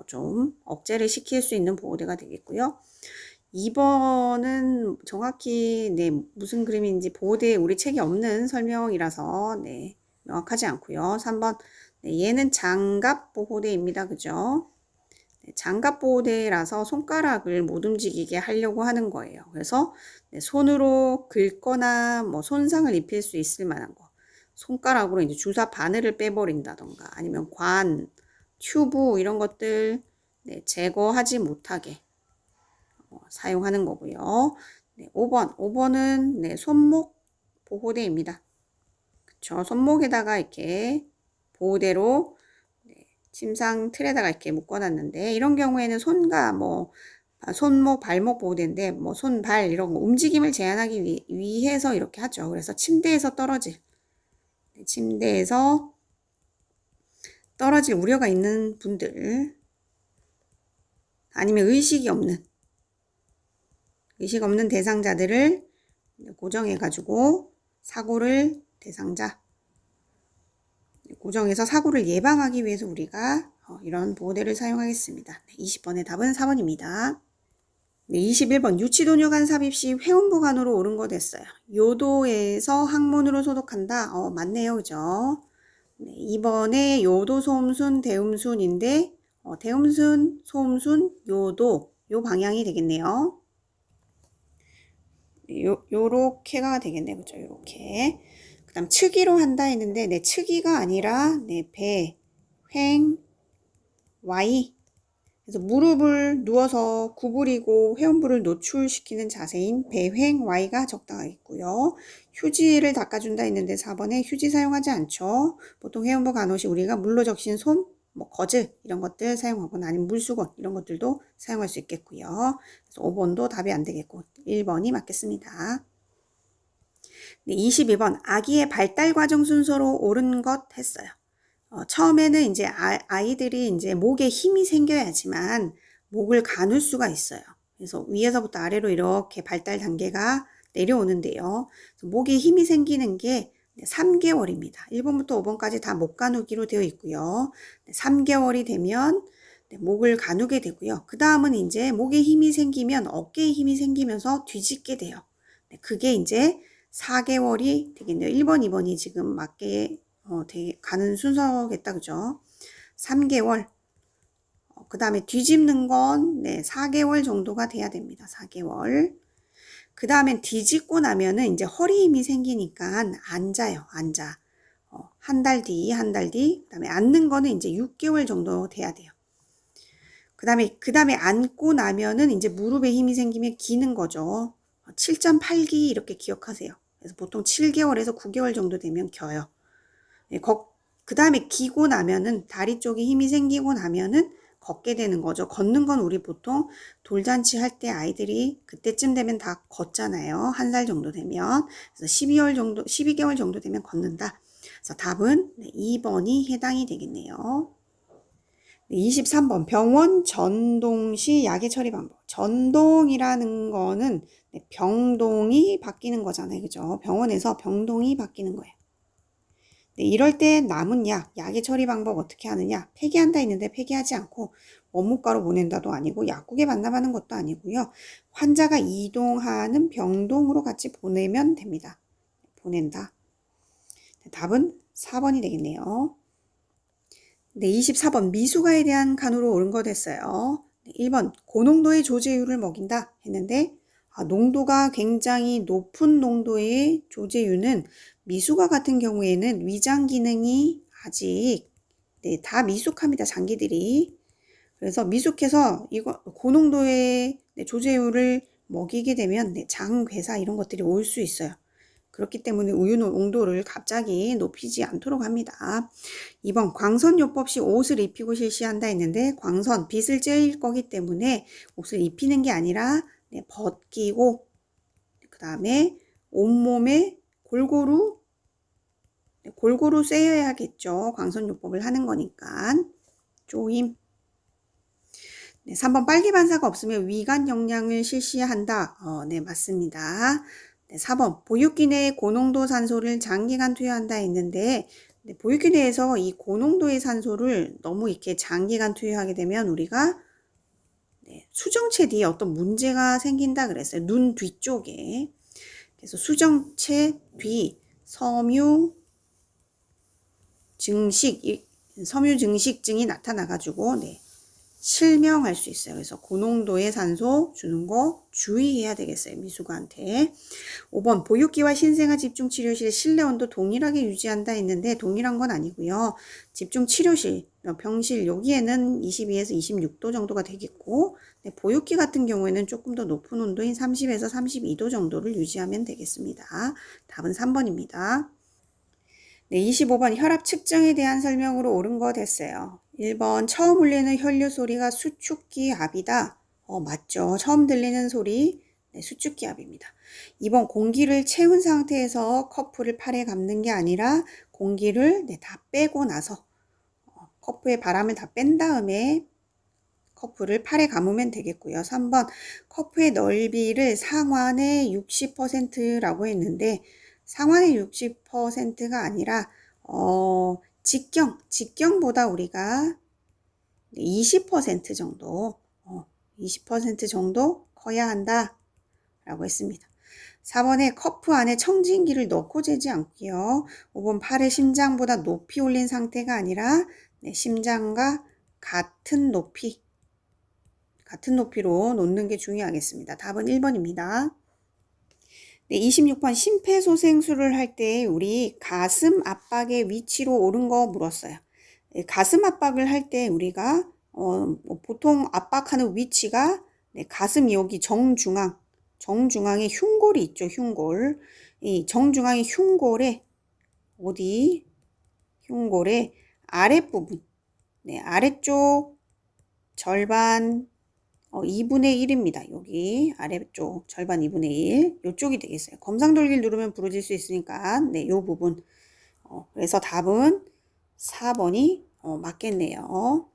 좀 억제를 시킬 수 있는 보호대가 되겠고요. 2번은 정확히 무슨 그림인지 보호대에 우리 책이 없는 설명이라서 명확하지 않고요. 3번 얘는 장갑 보호대입니다. 그죠? 장갑 보호대라서 손가락을 못 움직이게 하려고 하는 거예요. 그래서 손으로 긁거나 뭐 손상을 입힐 수 있을 만한 거. 손가락으로 이제 주사 바늘을 빼버린다던가 아니면 관, 튜브 이런 것들 제거하지 못하게 사용하는 거고요. 5번은 손목 보호대입니다. 그쵸? 손목에다가 이렇게 보호대로 침상 틀에다가 이렇게 묶어놨는데 이런 경우에는 손과 손목, 발목 보호대인데 손, 발 이런 거 움직임을 제한하기 위해서 이렇게 하죠. 그래서 침대에서 떨어질 우려가 있는 분들 아니면 의식 없는 대상자들을 고정해가지고 고정해서 사고를 예방하기 위해서 우리가 이런 보호대를 사용하겠습니다. 20번의 답은 4번입니다. 21번 유치도뇨간 삽입 시 회음부 간으로 옳은 거 됐어요. 요도에서 항문으로 소독한다. 맞네요. 그죠? 2번에 요도, 소음순, 대음순인데 대음순, 소음순, 요도 요 방향이 되겠네요. 요렇게가 되겠네요. 그죠? 요렇게. 그 다음 측이로 한다 했는데 측이가 아니라 배, 횡, Y 그래서 무릎을 누워서 구부리고 회음부를 노출시키는 자세인 배횡 Y가 적당하겠고요. 휴지를 닦아준다 했는데 4번에 휴지 사용하지 않죠. 보통 회음부 간혹시 우리가 물로 적신 솜, 거즈 이런 것들 사용하거나 아니면 물수건 이런 것들도 사용할 수 있겠고요. 그래서 5번도 답이 안 되겠고 1번이 맞겠습니다. 22번 아기의 발달 과정 순서로 옳은 것 했어요. 처음에는 이제 아이들이 이제 목에 힘이 생겨야지만 목을 가눌 수가 있어요. 그래서 위에서부터 아래로 이렇게 발달 단계가 내려오는데요. 목에 힘이 생기는 게 3개월입니다. 1번부터 5번까지 다 목 가누기로 되어 있고요. 3개월이 되면 목을 가누게 되고요. 그 다음은 이제 목에 힘이 생기면 어깨에 힘이 생기면서 뒤집게 돼요. 그게 이제 4개월이 되겠네요. 1번, 2번이 지금 맞게 가는 순서겠다. 그죠? 3개월. 그 다음에 뒤집는 건 4개월 정도가 돼야 됩니다. 4개월. 그 다음에 뒤집고 나면은 이제 허리 힘이 생기니까 앉아요. 앉아. 한 달 뒤. 그 다음에 앉는 거는 이제 6개월 정도 돼야 돼요. 그 다음에 앉고 나면은 이제 무릎에 힘이 생기면 기는 거죠. 7.8기 이렇게 기억하세요. 그래서 보통 7개월에서 9개월 정도 되면 겨요. 그 다음에 기고 나면은 다리 쪽에 힘이 생기고 나면은 걷게 되는 거죠. 걷는 건 우리 보통 돌잔치 할 때 아이들이 그때쯤 되면 다 걷잖아요. 1살 정도 되면. 그래서 12개월 정도 되면 걷는다. 그래서 답은 2번이 해당이 되겠네요. 23번 병원 전동 시 약의 처리 방법. 전동이라는 거는 병동이 바뀌는 거잖아요. 그죠? 병원에서 병동이 바뀌는 거예요. 이럴 때 남은 약의 처리 방법 어떻게 하느냐? 폐기한다 했는데 폐기하지 않고 원무과로 보낸다도 아니고 약국에 반납하는 것도 아니고요. 환자가 이동하는 병동으로 같이 보내면 됩니다. 보낸다. 답은 4번이 되겠네요. 네, 24번 미숙아에 대한 간호로 옳은 거 됐어요. 1번 고농도의 조제유를 먹인다 했는데 농도가 굉장히 높은 농도의 조제유는 미숙아 같은 경우에는 위장 기능이 아직 다 미숙합니다. 장기들이. 그래서 미숙해서 이거 고농도의 조제유를 먹이게 되면 장괴사 이런 것들이 올 수 있어요. 그렇기 때문에 우유 농도를 갑자기 높이지 않도록 합니다. 2번 광선요법 시 옷을 입히고 실시한다 했는데 광선, 빛을 쬐일 거기 때문에 옷을 입히는 게 아니라 벗기고 그 다음에 온몸에 골고루 쐬여야겠죠. 광선요법을 하는 거니까. 조임. 3번 빨기 반사가 없으면 위관 영양을 실시한다. 네, 맞습니다. 4번 보육기 내에 고농도 산소를 장기간 투여한다 했는데 보육기 내에서 이 고농도의 산소를 너무 이렇게 장기간 투여하게 되면 우리가 수정체 뒤에 어떤 문제가 생긴다 그랬어요. 눈 뒤쪽에. 그래서 수정체 뒤 섬유 증식증이 나타나가지고 실명할 수 있어요. 그래서 고농도의 산소 주는 거 주의해야 되겠어요. 미숙아한테. 5번 보육기와 신생아 집중치료실 실내 온도 동일하게 유지한다 했는데 동일한 건 아니고요. 집중치료실, 병실 여기에는 22에서 26도 정도가 되겠고 보육기 같은 경우에는 조금 더 높은 온도인 30에서 32도 정도를 유지하면 되겠습니다. 답은 3번입니다. 네, 25번 혈압 측정에 대한 설명으로 옳은 거 됐어요. 1번 처음 울리는 혈류 소리가 수축기압이다. 맞죠. 처음 들리는 소리 수축기압입니다. 2번 공기를 채운 상태에서 커프를 팔에 감는 게 아니라 공기를 다 빼고 나서 커프에 바람을 다 뺀 다음에 커프를 팔에 감으면 되겠고요. 3번 커프의 넓이를 상완의 60%라고 했는데 상완의 60%가 아니라 직경보다 우리가 20% 정도 20% 정도 커야 한다 라고 했습니다. 4번에 커프 안에 청진기를 넣고 재지 않고요. 5번 팔을 심장보다 높이 올린 상태가 아니라 심장과 같은 높이로 놓는 게 중요하겠습니다. 답은 1번입니다. 네, 26번 심폐소생술을 할 때 우리 가슴 압박의 위치로 옳은 거 물었어요. 가슴 압박을 할 때 우리가 보통 압박하는 위치가 가슴 여기 정중앙에 흉골이 있죠. 흉골. 이 정중앙의 흉골에 어디? 흉골의 아랫부분. 아래쪽 절반 2분의 1입니다. 여기 아래쪽 절반 2분의 1 이쪽이 되겠어요. 검상돌기를 누르면 부러질 수 있으니까 요 부분 그래서 답은 4번이 맞겠네요.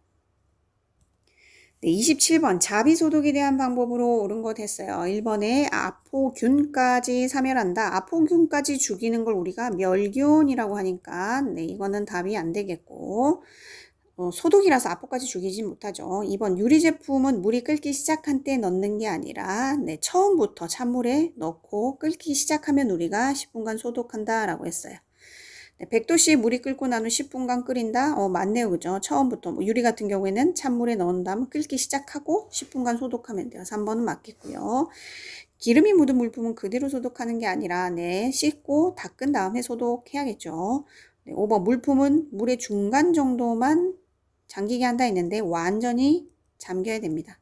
27번 자비소독에 대한 방법으로 옳은 거 됐어요. 1번에 아포균까지 사멸한다. 아포균까지 죽이는 걸 우리가 멸균이라고 하니까 이거는 답이 안 되겠고 소독이라서 아포까지 죽이지 못하죠. 2번 유리 제품은 물이 끓기 시작한 때 넣는 게 아니라 처음부터 찬물에 넣고 끓기 시작하면 우리가 10분간 소독한다 라고 했어요. 100도씨 물이 끓고 난 후 10분간 끓인다? 맞네요. 그죠? 처음부터 유리 같은 경우에는 찬물에 넣은 다음 끓기 시작하고 10분간 소독하면 돼요. 3번은 맞겠고요. 기름이 묻은 물품은 그대로 소독하는 게 아니라 씻고 닦은 다음에 소독해야겠죠. 5번 물품은 물의 중간 정도만 잠기게 한다 했는데 완전히 잠겨야 됩니다.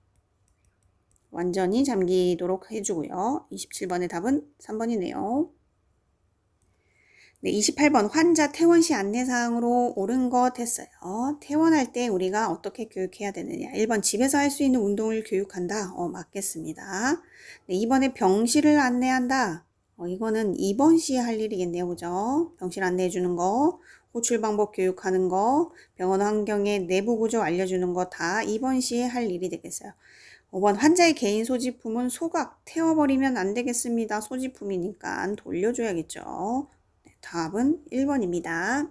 완전히 잠기도록 해주고요. 27번의 답은 3번이네요. 네, 28번 환자 퇴원시 안내사항으로 옳은 것 했어요. 퇴원할 때 우리가 어떻게 교육해야 되느냐. 1번 집에서 할 수 있는 운동을 교육한다. 맞겠습니다. 네, 2번에 병실을 안내한다. 이거는 2번 시에 할 일이겠네요. 그죠? 병실 안내해 주는 거, 호출 방법 교육하는 거, 병원 환경의 내부 구조 알려주는 거 다 2번 시에 할 일이 되겠어요. 5번 환자의 개인 소지품은 소각, 태워버리면 안 되겠습니다. 소지품이니까 돌려줘야겠죠. 답은 1번입니다.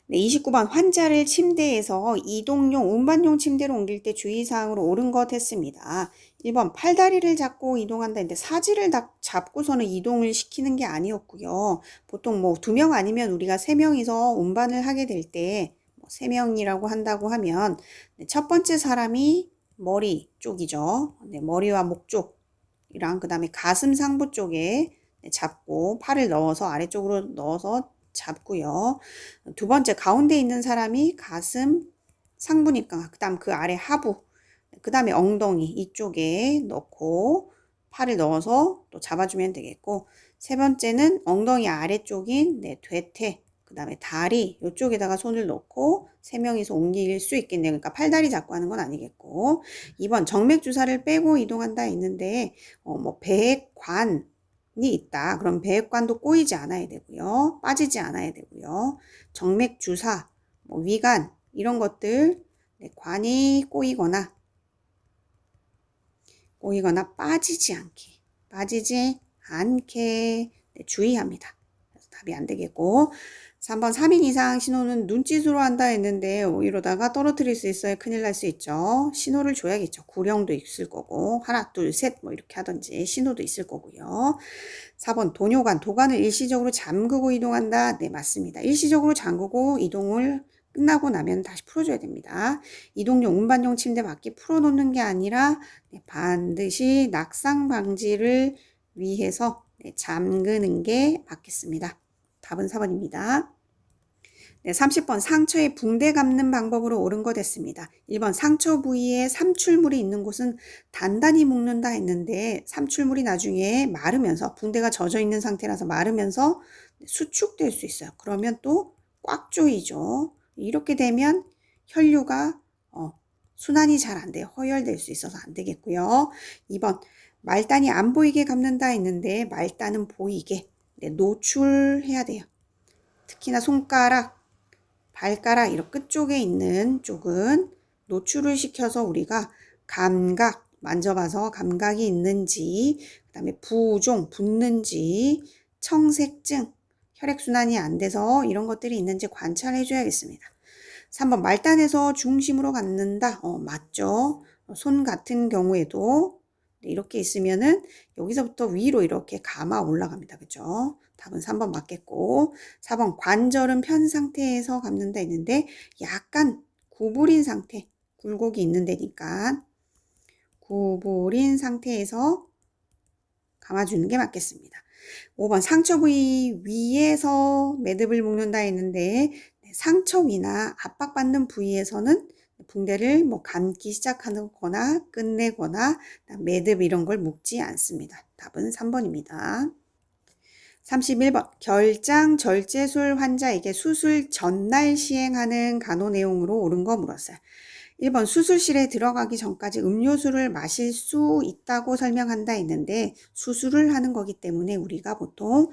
네, 29번 환자를 침대에서 이동용, 운반용 침대로 옮길 때 주의사항으로 옳은 것 했습니다. 1번 팔다리를 잡고 이동한다 했는데 사지를 잡고서는 이동을 시키는 게 아니었고요. 보통 뭐 2명 아니면 우리가 3명이서 운반을 하게 될 때 3명이라고 한다고 하면 첫 번째 사람이 머리 쪽이죠. 네, 머리와 목 쪽이랑 그 다음에 가슴 상부 쪽에 잡고 팔을 넣어서 아래쪽으로 넣어서 잡고요. 두 번째 가운데 있는 사람이 가슴 상부니까 그 다음 그 아래 하부 그 다음에 엉덩이 이쪽에 넣고 팔을 넣어서 또 잡아주면 되겠고 세 번째는 엉덩이 아래쪽인 대퇴 그 다음에 다리 이쪽에다가 손을 넣고 3명이서 옮길 수 있겠네요. 그러니까 팔다리 잡고 하는 건 아니겠고 2번 정맥 주사를 빼고 이동한다 했는데 뭐 배관이 있다. 그럼 배관도 꼬이지 않아야 되고요. 빠지지 않아야 되고요. 정맥 주사, 뭐 위관 이런 것들 관이 꼬이거나 빠지지 않게 주의합니다. 그래서 답이 안 되겠고 3번 3인 이상 신호는 눈짓으로 한다 했는데 이러다가 떨어뜨릴 수 있어요. 큰일 날 수 있죠. 신호를 줘야겠죠. 구령도 있을 거고 하나 둘 셋 뭐 이렇게 하든지 신호도 있을 거고요. 4번 도관을 일시적으로 잠그고 이동한다. 네, 맞습니다. 일시적으로 잠그고 이동을 끝나고 나면 다시 풀어줘야 됩니다. 이동용 운반용 침대 밖에 풀어놓는 게 아니라 반드시 낙상 방지를 위해서 잠그는 게 맞겠습니다. 답은 4번입니다. 네, 30번 상처에 붕대 감는 방법으로 옳은 것 했습니다. 1번 상처 부위에 삼출물이 있는 곳은 단단히 묶는다 했는데 삼출물이 나중에 마르면서 붕대가 젖어 있는 상태라서 마르면서 수축될 수 있어요. 그러면 또 꽉 조이죠. 이렇게 되면 혈류가 순환이 잘 안 돼요. 허혈될 수 있어서 안 되겠고요. 2번 말단이 안 보이게 감는다 했는데 말단은 보이게 노출해야 돼요. 특히나 손가락, 발가락 이런 끝쪽에 있는 쪽은 노출을 시켜서 우리가 감각 만져봐서 감각이 있는지 그 다음에 부종 붓는지 청색증 혈액순환이 안 돼서 이런 것들이 있는지 관찰해 줘야겠습니다. 3번 말단에서 중심으로 갖는다. 맞죠. 손 같은 경우에도 이렇게 있으면은 여기서부터 위로 이렇게 감아 올라갑니다. 그죠? 답은 3번 맞겠고 4번 관절은 편 상태에서 감는다 했는데 약간 구부린 상태 굴곡이 있는 데니까 구부린 상태에서 감아주는 게 맞겠습니다. 5번 상처 부위 위에서 매듭을 묶는다 했는데 상처 위나 압박받는 부위에서는 붕대를 감기 시작하거나 끝내거나 매듭 이런 걸 묶지 않습니다. 답은 3번입니다. 31번 결장 절제술 환자에게 수술 전날 시행하는 간호 내용으로 옳은 거 물었어요. 1번 수술실에 들어가기 전까지 음료수를 마실 수 있다고 설명한다 했는데 수술을 하는 거기 때문에 우리가 보통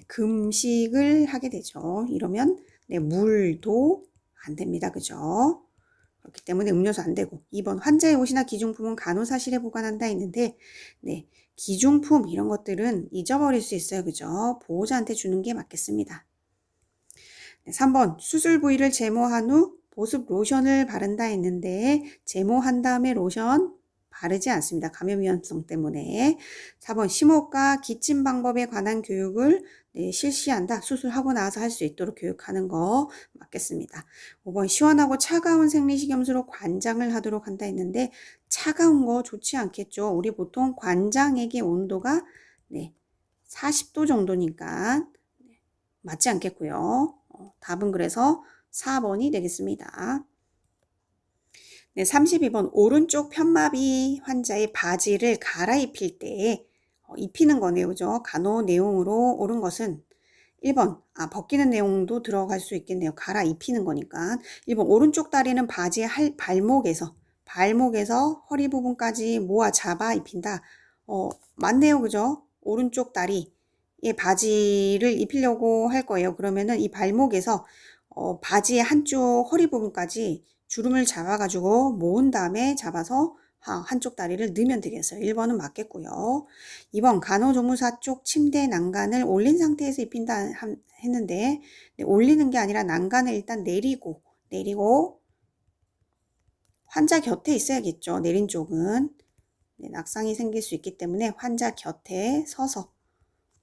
금식을 하게 되죠. 이러면 물도 안 됩니다. 그죠? 그렇기 때문에 음료수 안 되고 2번 환자의 옷이나 기중품은 간호사실에 보관한다 했는데 기중품 이런 것들은 잊어버릴 수 있어요. 그죠? 보호자한테 주는 게 맞겠습니다. 3번 수술 부위를 제모한 후 보습 로션을 바른다 했는데 제모한 다음에 로션 바르지 않습니다. 감염 위험성 때문에. 4번 심호흡과 기침 방법에 관한 교육을 실시한다. 수술하고 나서 할 수 있도록 교육하는 거 맞겠습니다. 5번 시원하고 차가운 생리식염수로 관장을 하도록 한다 했는데 차가운 거 좋지 않겠죠. 우리 보통 관장에게 온도가 40도 정도니까 맞지 않겠고요. 답은 그래서 4번이 되겠습니다. 32번 오른쪽 편마비 환자의 바지를 갈아입힐 때 입히는 거네요. 그죠? 간호 내용으로 옳은 것은 1번, 벗기는 내용도 들어갈 수 있겠네요. 갈아입히는 거니까. 1번, 오른쪽 다리는 바지의 발목에서 허리 부분까지 모아 잡아 입힌다. 맞네요. 그죠? 오른쪽 다리에 바지를 입히려고 할 거예요. 그러면은 이 발목에서 바지의 한쪽 허리 부분까지 주름을 잡아가지고 모은 다음에 잡아서 한쪽 다리를 넣으면 되겠어요. 1번은 맞겠고요. 2번 간호조무사 쪽 침대 난간을 올린 상태에서 입힌다 했는데 올리는 게 아니라 난간을 일단 내리고 환자 곁에 있어야겠죠. 내린 쪽은. 낙상이 생길 수 있기 때문에 환자 곁에 서서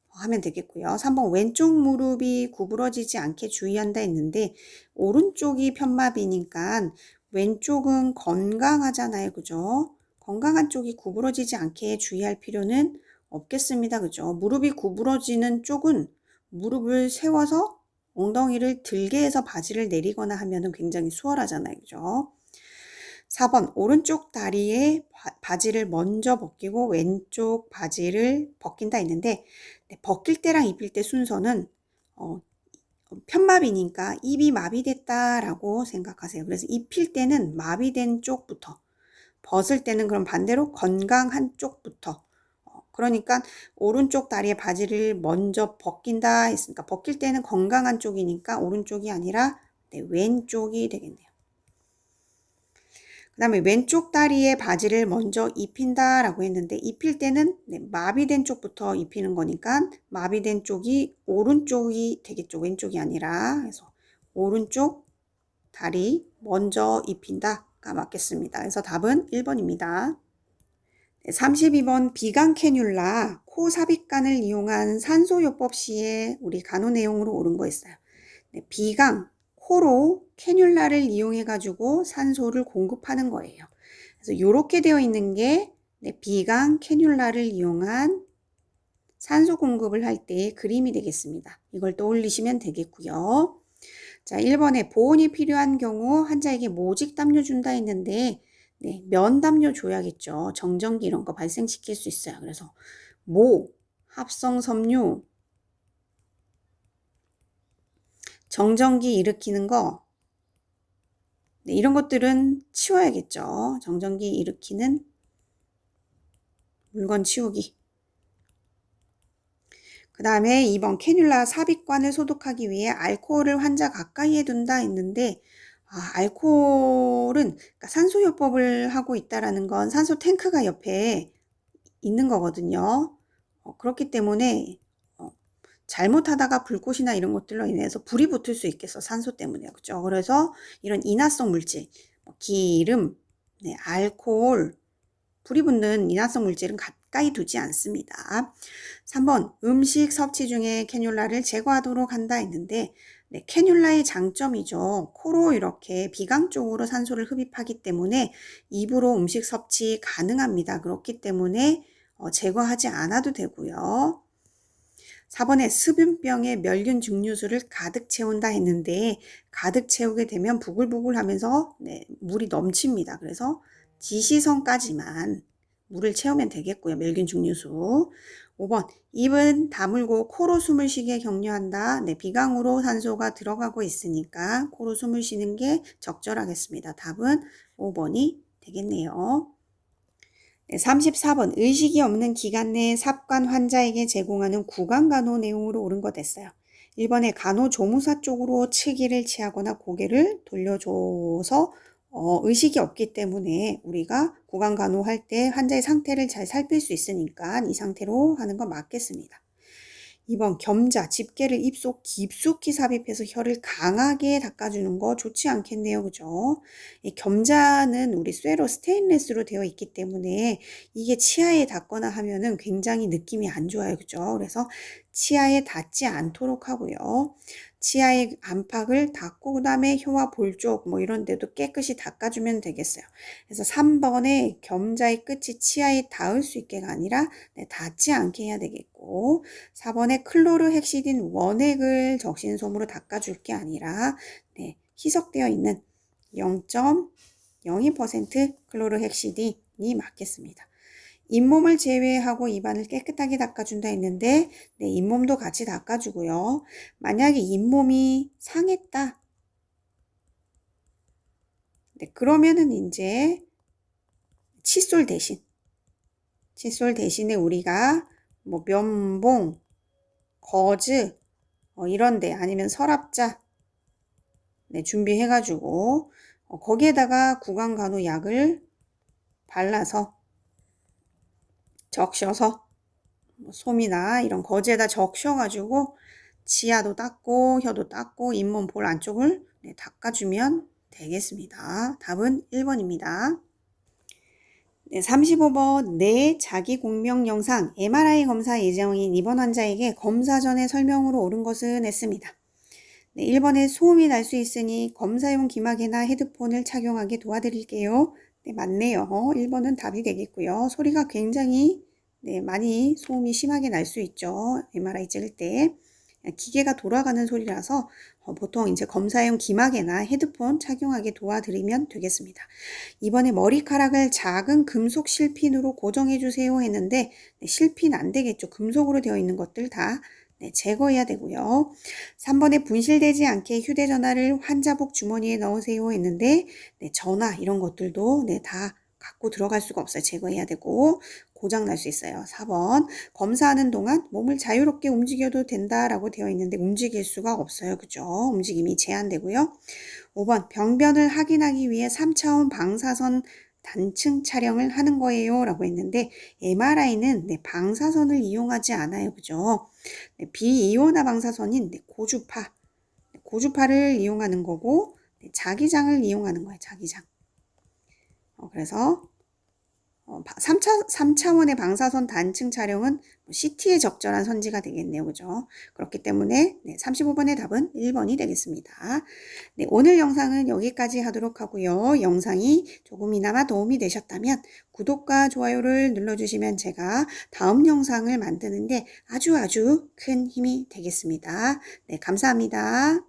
하면 되겠고요. 3번 왼쪽 무릎이 구부러지지 않게 주의한다 했는데 오른쪽이 편마비니까 왼쪽은 건강하잖아요. 그죠? 건강한 쪽이 구부러지지 않게 주의할 필요는 없겠습니다. 그죠? 무릎이 구부러지는 쪽은 무릎을 세워서 엉덩이를 들게 해서 바지를 내리거나 하면 굉장히 수월하잖아요. 그죠? 4번 오른쪽 다리에 바지를 먼저 벗기고 왼쪽 바지를 벗긴다 했는데 벗길 때랑 입힐 때 순서는 편마비니까 입이 마비됐다라고 생각하세요. 그래서 입힐 때는 마비된 쪽부터, 벗을 때는 그럼 반대로 건강한 쪽부터. 그러니까 오른쪽 다리에 바지를 먼저 벗긴다 했으니까 벗길 때는 건강한 쪽이니까 오른쪽이 아니라 왼쪽이 되겠네요. 그 다음에 왼쪽 다리에 바지를 먼저 입힌다라고 했는데 입힐 때는 마비된 쪽부터 입히는 거니까 마비된 쪽이 오른쪽이 되겠죠. 왼쪽이 아니라. 그래서 오른쪽 다리 먼저 입힌다가 맞겠습니다. 그래서 답은 1번입니다. 32번 비강 캐뉼라 코 삽입관을 이용한 산소요법 시에 우리 간호 내용으로 옳은 거 있어요. 비강 코로 캐뉼라를 이용해 가지고 산소를 공급하는 거예요. 그래서 이렇게 되어 있는 게 비강 캐뉼라를 이용한 산소 공급을 할 때의 그림이 되겠습니다. 이걸 떠올리시면 되겠고요. 자, 1번에 보온이 필요한 경우 환자에게 모직 담요 준다 했는데 면 담요 줘야겠죠. 정전기 이런 거 발생시킬 수 있어요. 그래서 합성 섬유, 정전기 일으키는 거 이런 것들은 치워야겠죠. 정전기 일으키는 물건 치우기. 그 다음에 2번 캐뉼라 삽입관을 소독하기 위해 알코올을 환자 가까이에 둔다 했는데 알코올은 그러니까 산소요법을 하고 있다라는 건 산소 탱크가 옆에 있는 거거든요. 그렇기 때문에 잘못하다가 불꽃이나 이런 것들로 인해서 불이 붙을 수 있겠어. 산소 때문에. 그죠? 그래서 이런 인화성 물질, 기름, 알코올, 불이 붙는 인화성 물질은 가까이 두지 않습니다. 3번 음식 섭취 중에 캐뉼라를 제거하도록 한다 했는데 캐뉼라의 장점이죠. 코로 이렇게 비강 쪽으로 산소를 흡입하기 때문에 입으로 음식 섭취 가능합니다. 그렇기 때문에 제거하지 않아도 되고요. 4번에 수분병에 멸균 증류수를 가득 채운다 했는데 가득 채우게 되면 부글부글 하면서 물이 넘칩니다. 그래서 지시선까지만 물을 채우면 되겠고요. 멸균 증류수. 5번 입은 다물고 코로 숨을 쉬게 격려한다. 비강으로 산소가 들어가고 있으니까 코로 숨을 쉬는 게 적절하겠습니다. 답은 5번이 되겠네요. 34번 의식이 없는 기간 내에 삽관 환자에게 제공하는 구강간호 내용으로 옳은 것 됐어요. 1번에 간호조무사 쪽으로 측의를 취하거나 고개를 돌려줘서 의식이 없기 때문에 우리가 구강간호할 때 환자의 상태를 잘 살필 수 있으니까 이 상태로 하는 거 맞겠습니다. 2번 겸자, 집게를 입속 깊숙이 삽입해서 혀를 강하게 닦아주는 거 좋지 않겠네요. 그죠? 이 겸자는 우리 쇠로 스테인레스로 되어 있기 때문에 이게 치아에 닿거나 하면은 굉장히 느낌이 안 좋아요. 그죠? 그래서 치아에 닿지 않도록 하고요. 치아의 안팎을 닦고 그 다음에 혀와 볼 쪽 이런 데도 깨끗이 닦아주면 되겠어요. 그래서 3번에 겸자의 끝이 치아에 닿을 수 있게가 아니라 닿지 않게 해야 되겠고 4번에 클로르헥시딘 원액을 적신솜으로 닦아줄 게 아니라 희석되어 있는 0.02% 클로르헥시딘이 맞겠습니다. 잇몸을 제외하고 입안을 깨끗하게 닦아준다 했는데 네, 잇몸도 같이 닦아주고요. 만약에 잇몸이 상했다. 네, 그러면은 이제 칫솔 대신에 우리가 뭐 면봉, 거즈 이런데 아니면 서랍자 네, 준비해가지고 거기에다가 구강간호 약을 발라서 적셔서 솜이나 이런 거즈에다 적셔가지고 치아도 닦고 혀도 닦고 잇몸 볼 안쪽을 네, 닦아주면 되겠습니다. 답은 1번입니다. 네, 35번 내 자기 공명 영상 MRI 검사 예정인 입원 환자에게 검사 전에 설명으로 옳은 것은 했습니다. 네, 1번에 소음이 날 수 있으니 검사용 귀마개나 헤드폰을 착용하게 도와드릴게요. 네, 맞네요. 1번은 답이 되겠고요. 소리가 굉장히 네, 많이 소음이 심하게 날 수 있죠. MRI 찍을 때. 기계가 돌아가는 소리라서 보통 이제 검사용 귀마개나 헤드폰 착용하게 도와드리면 되겠습니다. 이번에 머리카락을 작은 금속 실핀으로 고정해 주세요 했는데 네, 실핀 안 되겠죠. 금속으로 되어 있는 것들 다 네, 제거해야 되고요. 3번에 분실되지 않게 휴대전화를 환자복 주머니에 넣으세요 했는데 네, 전화 이런 것들도 네, 다 갖고 들어갈 수가 없어요. 제거해야 되고 고장 날 수 있어요. 4번 검사하는 동안 몸을 자유롭게 움직여도 된다라고 되어 있는데 움직일 수가 없어요. 그죠? 움직임이 제한되고요. 5번 병변을 확인하기 위해 3차원 방사선 단층 촬영을 하는 거예요 라고 했는데 MRI는 네, 방사선을 이용하지 않아요. 그죠? 네, 비이온화 방사선인 네, 고주파를 이용하는 거고 네, 자기장을 이용하는 거예요. 자기장. 그래서 3차원의 방사선 단층 촬영은 CT에 적절한 선지가 되겠네요. 그죠? 그렇기 때문에 네, 35번의 답은 1번이 되겠습니다. 네, 오늘 영상은 여기까지 하도록 하고요. 영상이 조금이나마 도움이 되셨다면 구독과 좋아요를 눌러주시면 제가 다음 영상을 만드는데 아주 큰 힘이 되겠습니다. 네, 감사합니다.